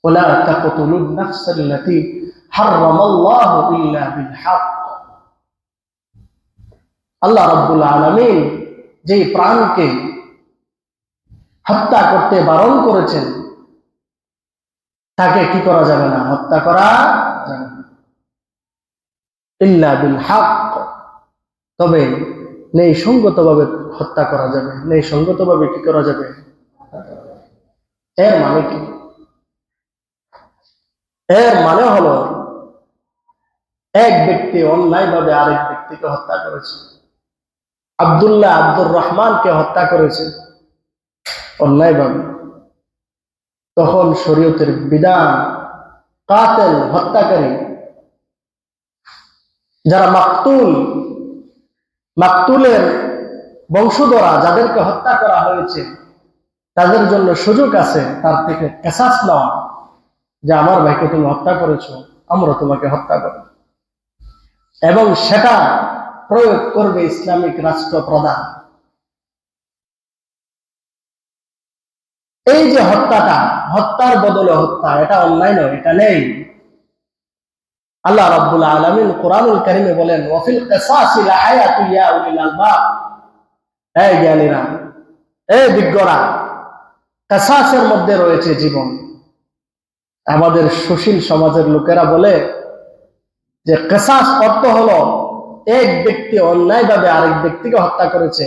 ওয়ালা তাকতুলুন নাফসাল্লাতী হারামাল্লাহু ইল্লা বিল হক। আল্লাহ রাব্বুল আলামিন যে প্রাণকে হত্যা করতে বারণ করেছেন তাকে কি করা যাবে না? হত্যা করা যাবে না, ইল্লা বিল হক। তবে ন্যায়সঙ্গতভাবে হত্যা করা যাবে। ন্যায়সঙ্গতভাবে কি করা যাবে? এর মানে কি? এর মানে হলো এক ব্যক্তি অন্যায়ভাবে আরেক ব্যক্তিকে হত্যা করেছে। আব্দুল্লাহ আব্দুর রহমানকে হত্যা করেছে অন্যায়ভাবে। তখন শরীয়তের বিধান, কাতেল হত্যাকারী, যারা মাকতুলের বংশধরা যাদেরকে হত্যা করা হয়েছে তাদের জন্য সুযোগ আছে তার থেকে কিসাস নেওয়া, যে আমার ভাইকে তুমি হত্যা করেছো, আমরা তোমাকে হত্যা করব। এবং সেটা প্রয়োগ করবে ইসলামিক রাষ্ট্র প্রধান। এই যে হত্যাটা, হত্যার বদলে হত্যা, এটা অন্যায় নয়, এটা নেই। আল্লাহ রাব্বুল আলামিন কোরআনুল কারীমে বলেন, ওয়াফিল কিসাসি লাহায়াতু ইয়া উলিল আলবাব। এই জ্ঞানীরা, এই বিজ্ঞরা, কিসাসের মধ্যে রয়েছে জীবন। আমাদের সুশীল সমাজের লোকেরা বলে যে কিসাস অর্থ হলো এক ব্যক্তি অন্যায়ভাবে আরেক ব্যক্তিকে হত্যা করেছে,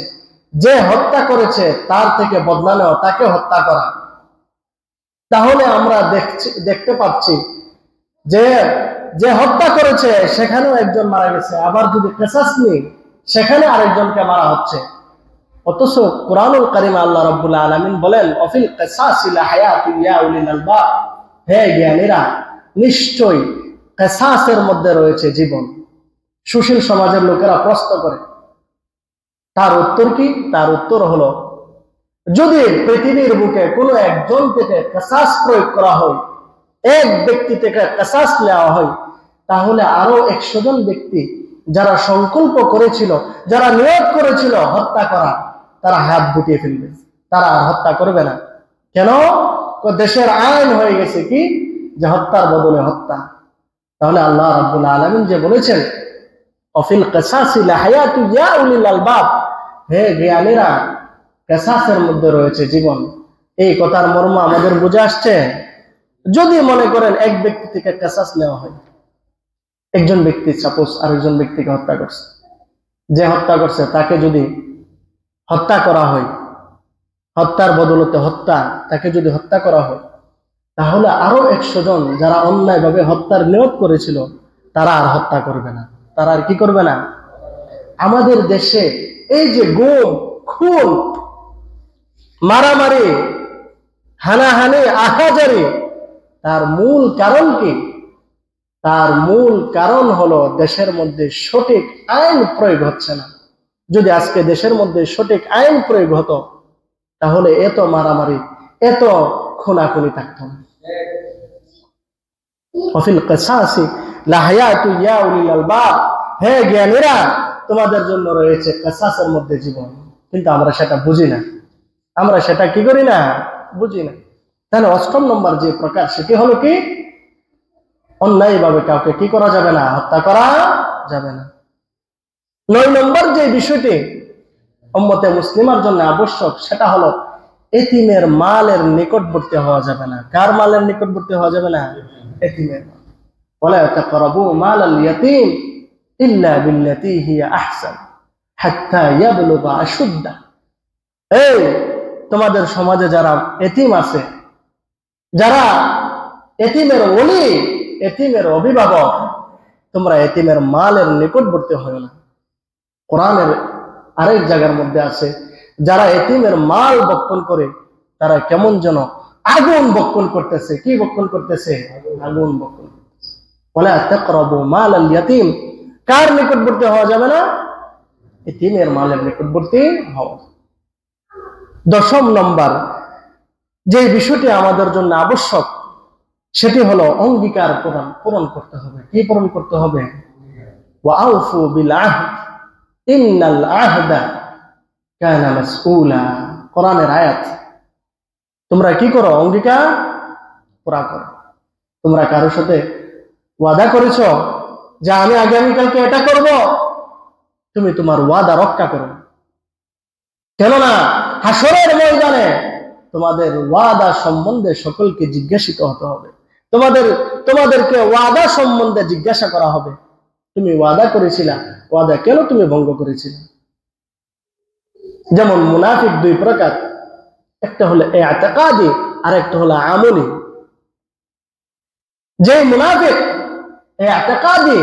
যে হত্যা করেছে তার থেকে বদলা নেওয়া, তাকে হত্যা করা। তাহলে আমরা দেখতে পাচ্ছি যে যে হত্যা করেছে সেখানেও একজন মারা গেছে, আবার যদি কিসাস নেই সেখানে আরেকজনকে মারা হচ্ছে। অথচ কোরআনুল কারীমে আল্লাহ রাব্বুল আলামিন বলেন, ওয়াফিল কিসাসি লাহায়াতু ইয়া উলিল আলবাব। হে জ্ঞানীরা, নিশ্চয়ই কিসাসের মধ্যে রয়েছে জীবন। সুশীল সমাজের লোকেরা প্রশ্ন করে, তার উত্তর কি? তার উত্তর হলো, যদি পৃথিবীর বুকে কোনো একজন থেকে কিসাস প্রয়োগ করা হয়, এক ব্যক্তি থেকে কিসাস নেওয়া হয়, তাহলে আরো 100 জন ব্যক্তি যারা সংকল্প করেছিল, যারা নিয়ত করেছিল হত্যা করা, তারা হাত গুটিয়ে ফেলবে, তারা আর হত্যা করবে না। কেন? দেশের আইন হয়ে গেছে কি, যে হত্যার বদলে হত্যা। তাহলে আল্লাহ রাব্বুল আলামিন যে বলেছেন, ওয়াফিল কিসাসি লাহায়াতু ইয়া উলিল আলবাব, হে জ্ঞানীরা, কিসাসের মধ্যে রয়েছে জীবন। এই কথার মর্ম আমাদের বুঝে আসছে? যদি মনে করেন এক ব্যক্তি থেকে কিসাস নেওয়া হয়, একজন ব্যক্তি সাপোজ আরেকজন ব্যক্তিকে হত্যা করছে, যে হত্যা করছে তাকে যদি হত্যা করা হয়, হত্যার বদলতে হত্যা, তাকে যদি হত্যা করা হয়, তাহলে আরো 100 জন যারা অন্যায়ভাবে হত্যার নিয়ত করেছিল তারা আর হত্যা করবে না, তারা আর কি করবে না। আমাদের দেশে এই যে গুম, খুন, মারামারি, হানাহানি, আহাজারি, তার মূল কারণ কি? তার মূল কারণ হলো দেশের মধ্যে সঠিক আইন প্রয়োগ হচ্ছে না। যদি আজকে দেশের মধ্যে সঠিক আইন প্রয়োগ হতো তাহলে এত মারামারি, এত খুনাখুনি থাকতো না। ওয়াফিল কিসাসি লাহায়াতু ইয়া উলিল আলবাব, হে জ্ঞানীরা, তোমাদের জন্য রয়েছে কিসাসের মধ্যে জীবন। কিন্তু আমরা সেটা বুঝি না, আমরা সেটা কি করি না, বুঝি না। তাহলে 8ম নম্বর যে প্রকার, সেটি হলো কি, অন্যায়ভাবে কাউকে কি করা যাবে না, হত্যা করা যাবে না। 9 নম্বর যে বিষয়টি উম্মতে মুসলিমার জন্য আবশ্যক, সেটা হলো এতিমের মালের নিকটবর্তী হওয়া যাবে না। কার মালের নিকটবর্তী হওয়া যাবে না? এতিমের। ওয়ালা তাকরাবু মালাল ইয়াতীম ইল্লা বিল্লাতী হিয়া আহসান হাত্তা ইয়াবলুগা আশুদ্দা। এই তোমাদের সমাজে যারা এতিম আছে, যারা এতিমের ওলি, এতিমের অভিভাবক, তোমরা এতিমের মালের নিকটবর্তী হয় না। কোরআনের আরেক জায়গার মধ্যে আছে, যারা এতিমের মাল বক্ষণ করে তারা কেমন যেন আগুন বক্ষণ করতেছে। কি বক্ষণ করতেছে? আগুন বক্ষণ করতেছে। ওয়ালা তাকরাবু মালাল ইয়াতীম, কার নিকটবর্তী হওয়া যাবে না? এতিমের মালের নিকটবর্তী হওয়া। 10ম নম্বর যে বিষয়টি আমাদের জন্য আবশ্যক, সেটি হলো অঙ্গীকার পূরণ করতে হবে। কি পূরণ করতে হবে? ওয়াউফু বিল আহদ ইন্নাল আহদা কানা মাসউলা। কোরআনের আয়াত। তোমরা কি করো? অঙ্গীকার পুরা করো। তোমরা কারোর সাথে ওয়াদা করেছ যে আমি আগামীকালকে এটা করব, তুমি তোমার ওয়াদা রক্ষা করো। কেননা হাসরের ময়দানে তোমাদের ওয়াদা সম্বন্ধে সকলকে জিজ্ঞাসিত হতে হবে। তোমাদেরকে ওয়াদা সম্বন্ধে জিজ্ঞাসা করা হবে, তুমি ওয়াদা করেছিলা, ওয়াদা কেন তুমি ভঙ্গ করেছিলে? যেমন মুনাফিক দুই প্রকার, একটা হলো ইতিকাদি আর একটা হলো আমলি। যে মুনাফিক ইতিকাদি,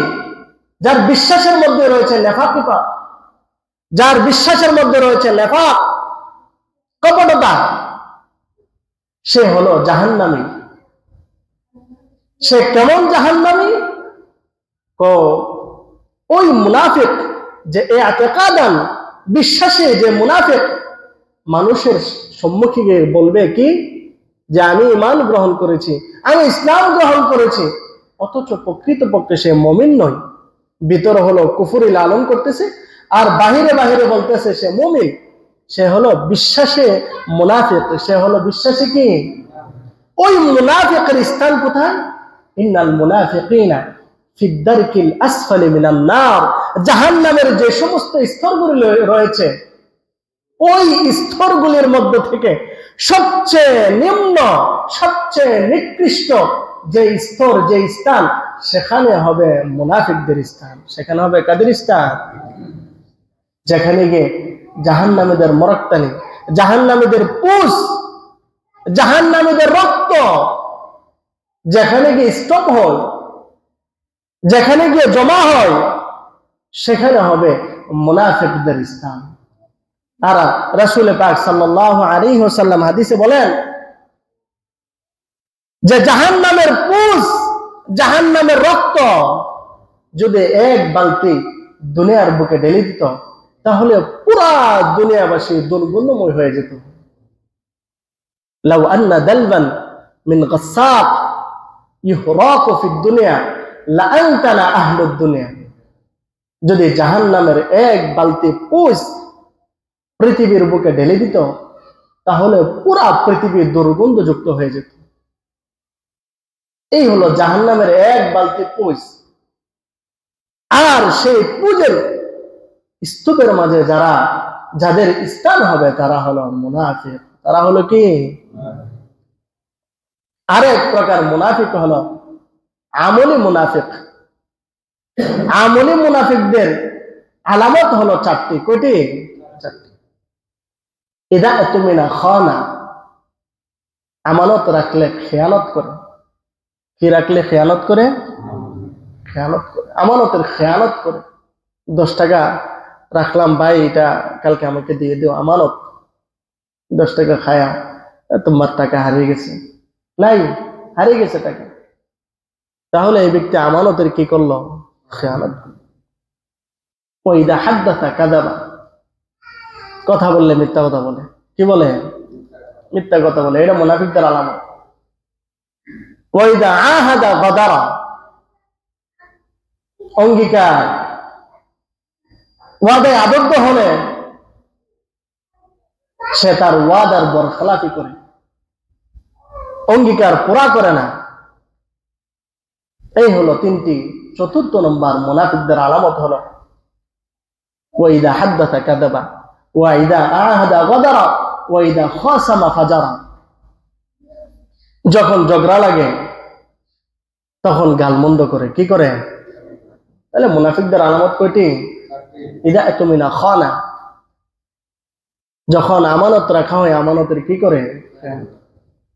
যার বিশ্বাসের মধ্যে রয়েছে নেফাকিপা, যার বিশ্বাসের মধ্যে রয়েছে নেফাক, কপটতা, সে হলো জাহান্নামী। সে কেমন জাহান্নামী? ওই মুনাফিক যে ইতিকাদান বিশ্বাসে যে মুনাফিক, মানুষের সম্মুখে গিয়ে বলবে কি যে আমি ঈমান গ্রহণ করেছি, আমি ইসলাম গ্রহণ করেছি, অথচ প্রকৃতপক্ষে সে মুমিন নয়। ভিতরে হলো কুফরি লালন করতেছে আর বাহিরে বাহিরে বলতেছে সে মুমিন। সে হলো বিশ্বাসে মুনাফিক, সে হলো বিশ্বাসী কি? ওই মুনাফিকের স্থান কোথায়? ইন্নাল মুনাফিকিনা ফি দারকিল আসফালি মিনান নার। জাহান্নামের যে সমস্ত স্তরগুলি রয়েছে, ওই স্তরগুলির মধ্যে থেকে সবচেয়ে নিম্ন, সবচেয়ে নিকৃষ্ট যে স্তর, যে স্থান, সেখানে হবে মুনাফিকদের স্থান। সেখানে হবে কাদের স্থান? যেখানে গিয়ে জাহান্নামীদের মরক্তানি, জাহান্নামীদের পুষ, জাহান্নামীদের রক্ত যেখানে গিয়ে স্টক হয়, যেখানে গিয়ে জমা হয়, সেখানে হবে মুনাফিকদের স্থান। আর রাসূল পাক সাল্লাল্লাহু আলাইহি ওয়াসাল্লাম হাদিসে বলেন যে জাহান্নামের পুষ, জাহান্নামের রক্ত যদি এক বালতি দুনিয়ার বুকে ঢেলে দিত, তাহলে পুরা দুনিয়াবাসী দুর্গন্ধময় হয়ে যেত। লাউ আন্না দালবান মিন গাসাক ইহরাকু ফিদ দুনিয়া লাআনতানা আহলুদ দুনিয়া। যদি জাহান্নামের এক বালতি পুষ পৃথিবীর বুকে ঢেলে দিত, তাহলে পুরা পৃথিবী দুর্গন্ধযুক্ত হয়ে যেত। এই হলো জাহান্নামের এক বালতি পুষ। আর সেই পুজের স্তূপের মাঝে যাদের স্থান হবে, তারা হলো মুনাফিক। তারা হলো কি? আরেক প্রকার মুনাফিক হলো আমলি মুনাফিক। আমলি মুনাফিকদের আলামত হলো চারটি। কয়টি? চারটি। ইদা তুমিনা খানা, আমানত রাখলে খেয়ানত করে। কি রাখলে খেয়ানত করে? খেয়ানত করে, আমানতের খেয়ানত করে। 10 টাকা রাখলাম, ভাই এটা কালকে আমাকে দিয়ে দিও, আমানত। 10 টাকা খায়া তোমার টাকা হারিয়ে গেছে, নাই হারিয়ে গেছে টাকা, তাহলে এই ব্যক্তি আমানতের কি করলো? খেয়ানত। ওইদা হাদ্দাসা কাযাবা, কথা বললে মিথ্যা কথা বলে। কি বলে? মিথ্যা কথা বলে। এটা মুনাফিকদের আলামত। ওইদা আহাদা গাদারা, অঙ্গীকার ওয়াদায় আবদ্ধ হলে সে তার ওয়াদার বরখেলাপি করে, অঙ্গীকার পুরা করে না। এই হলো তিনটি। চতুর্থ নম্বর মুনাফিকদের আলামত হলো ওয়াইদা হাদ্দাসা কাযাবা, ওয়াইদা আহাদা গাদারা, ওয়াইদা খাসামা ফাজারা। যখন ঝগড়া লাগে তখন গালমন্দ করে। কি করে? তাহলে মুনাফিকদের আলামত কয়টি? ইদা তুমিনা খানা, যখন আমানত রাখা হয় আমানতের কি করে?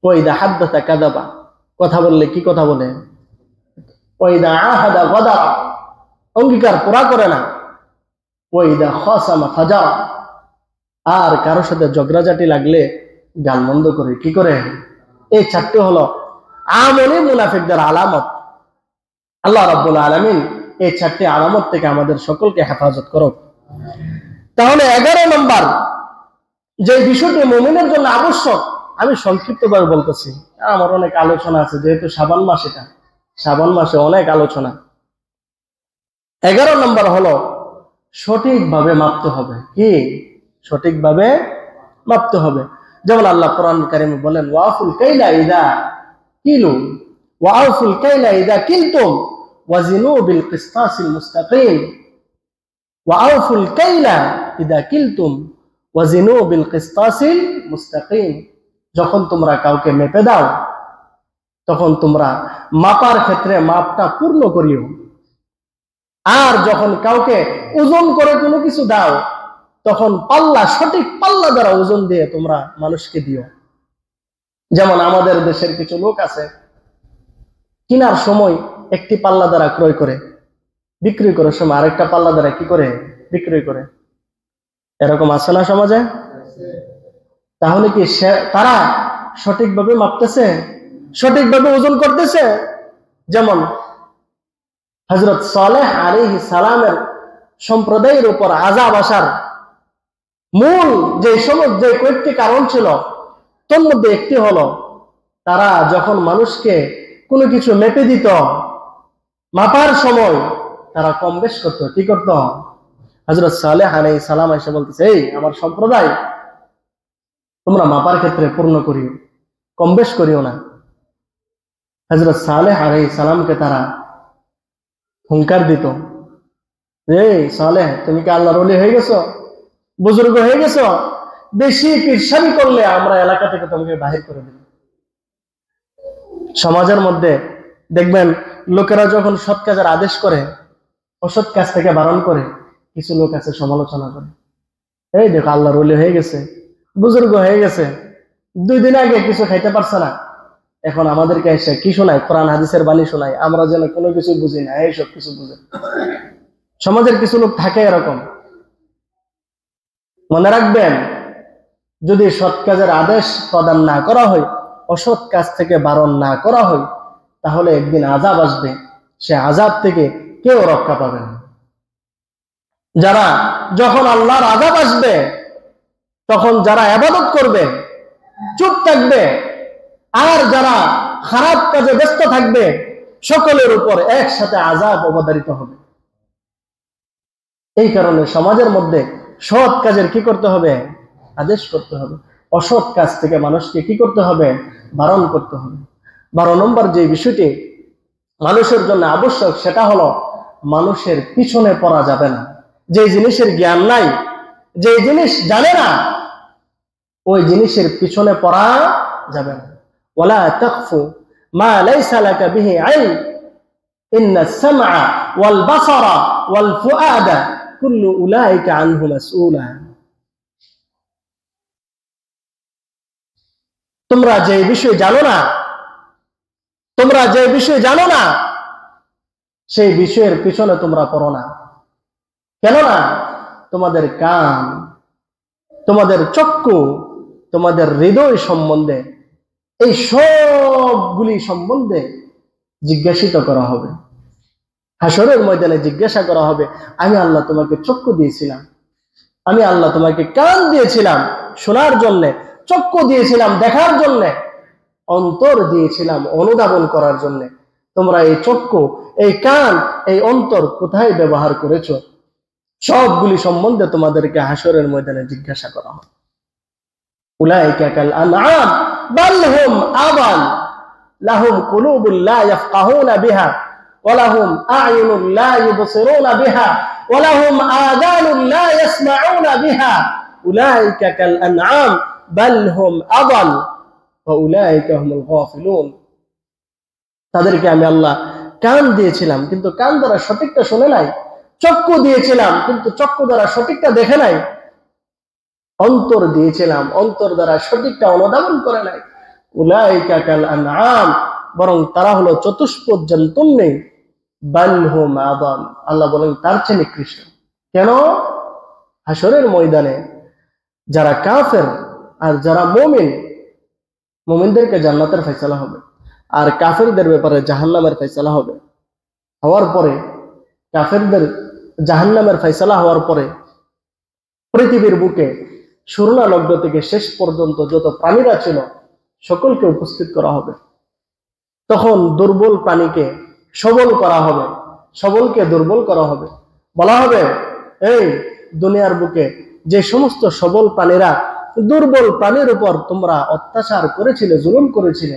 ওয়াইদা হাদ্দাসা কাযাবা, কথা বললে কি কথা বলে? ওয়াইদা আহাদা গাদারা, অঙ্গীকার পুরা করে না। ওয়াইদা খাসামা ফাজারা, আর কারোর সাথে ঝগড়াঝাটি লাগলে গালমন্দ করে। কি করে? এই চারটি হলো আমলি মুনাফিকদের আলামত। আল্লাহ রাব্বুল আলামিন এই চারটি আলামত থেকে আমাদের সকলকে হেফাজত করুক। তাহলে 11 নম্বর যে বিষয়টি মুমিনের জন্য আবশ্যক, আমি সংক্ষিপ্তভাবে বলতেছি, আমার অনেক আলোচনা আছে, যেহেতু শাবান মাস, এটা শাবান মাসে অনেক আলোচনা। 11 নম্বর হলো সঠিকভাবে মাপতে হবে। কি? সঠিকভাবে মাপতে হবে। যেমন আল্লাহ কোরআন কারীমে বলেন ওয়াফুল কাইলা ইদা কিলু ওয়াউফুল কাইলা ইযা কিলতুম ওয়াজিনু বিল কিসতাসিল মুস্তাকিম। ওয়াউফুল কাইলা ইযা কিলতুম ওয়াজিনু বিল কিসতাসিল মুস্তাকিম। যখন তোমরা কাউকে মেপে দাও তখন তোমরা মাপার ক্ষেত্রে মাপটা পূর্ণ করিও। আর যখন কাউকে ওজন করে কোনো কিছু দাও তখন পাল্লা, সঠিক পাল্লা দ্বারা ওজন দিয়ে তোমরা মানুষকে দিও। যেমন আমাদের দেশের কিছু লোক আছে, কেনার সময় একটি পাল্লা দ্বারা ক্রয় করে, বিক্রি করার সময় আরেকটা পাল্লা দ্বারা কি করে বিক্রি করে। এরকম আছে না সমাজে? তাহলে কি তারা সঠিকভাবে মাপতেছে, সঠিকভাবে ওজন করতেছে? যেমন হযরত সালেহ আলাইহিস সালামের সম্প্রদায়ের উপর আযাব আসার মূল যে কয়েকটি কারণ ছিল, তোর মধ্যে একটি হলো তারা যখন মানুষকে কোনো কিছু মেপে দিত, মাপার সময় তারা কম বেশ করতো। কি করতো? হযরত সালেহ আলাইহিস সালাম এসে বলতেছে, এই আমার সম্প্রদায়, তোমরা মাপার ক্ষেত্রে পূর্ণ করিও, কম বেশ করিও না। হযরত সালেহ আলাইহিস সালামকে তারা হুঙ্কার দিত, এই সালেহ, তুমি কি আল্লাহর ওলি হয়ে গেছো, বুজুর্গ হয়ে গেছো? বেশি পীরসামি করলে আমরা এলাকা থেকে তোমাকে বাহির করে দেব। সমাজের মধ্যে দেখবেন লোকেরা যখন সৎ কাজের আদেশ করে, অসৎ কাজ থেকে বারণ করে, কিছু লোক আছে সমালোচনা করে, এই দেখো আল্লাহর ওলি হয়ে গেছে, বুজুর্গ হয়ে গেছে, 2 দিন আগে কিছু খাইতে পারছে না, এখন আমাদেরকে এসে কি শোনায়, কোরআন হাদিসের বাণী শোনায়, আমরা যেন কোনো কিছু বুঝি না, এইসব কিছু বুঝে। সমাজের কিছু লোক থাকে এরকম। মনে রাখবেন, যদি সৎ কাজের আদেশ প্রদান না করা হয়, অসৎ কাজ থেকে বারণ না করা হয়, তাহলে একদিন আযাব আসবে, সে আযাব থেকে কেউ রক্ষা পাবে না। যারা যখন আল্লাহর আযাব আসবে তখন যারা ইবাদত করবে চুপ থাকবে, আর যারা খারাপ কাজে ব্যস্ত থাকবে সকলের উপর একসাথে আযাব অবধারিত হবে। এই কারণে সমাজের মধ্যে সৎ কাজের কি করতে হবে? আদেশ করতে হবে। অসৎ কাজ থেকে মানুষকে কি করতে হবে? বারণ করতে হবে। 12 নম্বর যে বিষয়টি মানুষের জন্য আবশ্যক, সেটা হলো মানুষের পিছনে পড়া যাবে না। যে জিনিসের জ্ঞান নাই, যে জিনিস জানে না, ওই জিনিসের পিছনে পড়া যাবে না। ওয়ালা তাকফু মা লাইসা লাকা বিহি ইলম ইন্নাস সামআ ওয়াল বাসারা ওয়াল ফুআদা কুল্লু উলাইকা আনহু মাসউলা। তোমরা যে বিষয় জানো না, তোমরা যে বিষয় জানো না, সেই বিষয়ের পিছনে তোমরা পড়ো না। কেননা তোমাদের কান, তোমাদের চক্ষু, তোমাদের হৃদয় সম্বন্ধে, এই সবগুলি সম্বন্ধে জিজ্ঞাসিত করা হবে। হাসরের ময়দানে জিজ্ঞাসা করা হবে, আমি আল্লাহ তোমাকে চক্ষু দিয়েছিলাম, আমি আল্লাহ তোমাকে কান দিয়েছিলাম শোনার জন্য, চক্ষু দিয়েছিলাম দেখার জন্য, অন্তর দিয়েছিলাম অনুধাবন করার জন্য। তোমরা এই চক্ষু, এই কান, এই অন্তর কোথায় ব্যবহার করেছো? সবগুলি সম্বন্ধে তোমাদেরকে হাসরের ময়দানে জিজ্ঞাসা করা হবে। উলাইকা কাল আনআম বাল হুম আযাল লাহুম কুলুবুন লা ইয়াফকাহুনা বিহা ওয়া লাহুম আ'য়ুনুন লা ইবসিরুনা বিহা ওয়া লাহুম আযানুন লা ইয়াসমাউনা বিহা উলাইকা কাল আনআম বাল হুম আযাল ওয়া উলাইকা হুমুল গাফিলুন। তাদেরকে আমি আল্লাহ কান দিয়েছিলাম কিন্তু কান দ্বারা সঠিকটা শুনে নাই, চক্ষু দিয়েছিলাম কিন্তু চক্ষু দ্বারা সঠিকটা দেখে নাই, অন্তর দিয়েছিলাম অন্তর দ্বারা সঠিকটা অনুধাবন করে নাই। উলাইকা কাল আনআম, বরং তারা হলো চতুষ্পদ জন্তুন্নে, বাল হুম আযাল, আল্লাহ বলেন তার চেয়ে নিকৃষ্ট। কেন? হাসরের ময়দানে যারা কাফের আর যারা মুমিন, মুমিনদেরকে জান্নাতের ফয়সালা হবে, আর কাফেরদের ব্যাপারে জাহান্নামের ফয়সালা হবে। হওয়ার পরে কাফেরদের জাহান্নামের ফয়সালা হওয়ার পরে পৃথিবীর বুকে শুরুনা লগ্ন থেকে শেষ পর্যন্ত যত প্রাণীরা ছিল সকলকে উপস্থিত করা হবে। তখন দুর্বল প্রাণীকে সবল করা হবে, সবলকে দুর্বল করা হবে। বলা হবে, এই দুনিয়ার বুকে যে সমস্ত সবল প্রাণীরা দুর্বল প্রাণীর উপর তোমরা অত্যাচার করেছিলে, জুলুম করেছিলে,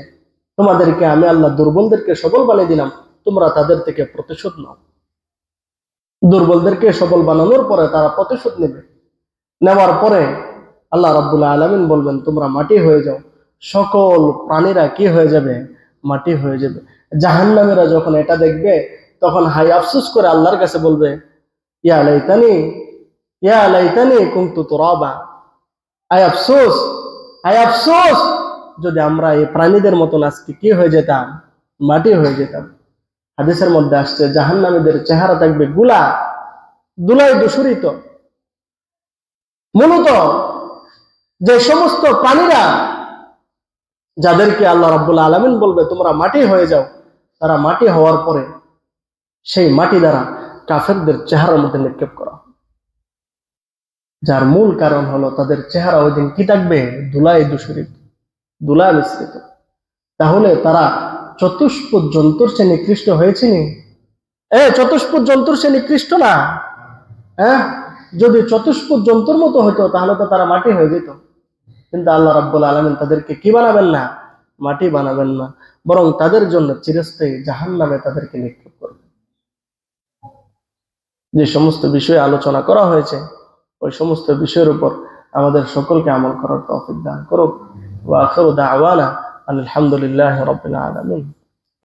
তোমাদেরকে আমি আল্লাহ দুর্বলদেরকে সবল বানিয়ে দিলাম, তোমরা তাদের থেকে প্রতিশোধ নাও। দুর্বলদেরকে সবল বানানোর পরে তারা প্রতিশোধ নেবে। নেওয়ার পরে আল্লাহ রাব্বুল আলামিন বলবেন তোমরা মাটি হয়ে যাও। সকল প্রাণীরা কি হয়ে যাবে? মাটি হয়ে যাবে। জাহান্নামীরা যখন এটা দেখবে তখন হাই আফসোস করে আল্লাহর কাছে বলবে, ইয়া লাইতানি কুনতু তুরাবা। আয় আফসোস, আয় আফসোস, যদি আমরা এই প্রাণীদের মতন আজকে কি হয়ে যেতাম? মাটি হয়ে যেতাম। হাদিসের মধ্যে আসছে জাহান্নামীদের চেহারা থাকবে ধুলায় দূষিত। মূলত যে সমস্ত প্রাণীরা যাদেরকে আল্লাহ রাব্বুল আলামিন বলবে তোমরা মাটি হয়ে যাও, তারা মাটি হওয়ার পরে সেই মাটি দ্বারা কাফেরদের চেহারার মধ্যে নিক্ষেপ করা, যার মূল কারণ হলো তাদের চেহারা ওই দিন কি থাকবে? ধুলায় দূষিত, ধুলায় মিশ্রিত। তাহলে তারা চতুষ্পদ জন্তুর চেয়ে নিকৃষ্ট হয়েছে নি? চতুষ্পদ জন্তুর চেয়ে নিকৃষ্ট না। যদি চতুষ্পদ জন্তুর মতো হতো তাহলে তো তারা মাটি হয়ে যেত। কিন্তু আল্লাহ রাব্বুল আলামিন তাদেরকে কি বানাবেন না? মাটি বানাবেন না, বরং তাদের জন্য চিরস্থায়ী জাহান্নামে তাদেরকে নিক্ষেপ করবেন। যে সমস্ত বিষয়ে আলোচনা করা হয়েছে ওই সমস্ত বিষয়ের উপর আমাদের সকলকে আমল করার তৌফিক দান করুক। ওয়া আখিরু দাওয়ানা আলহামদুলিল্লাহি রাব্বিল আলামিন।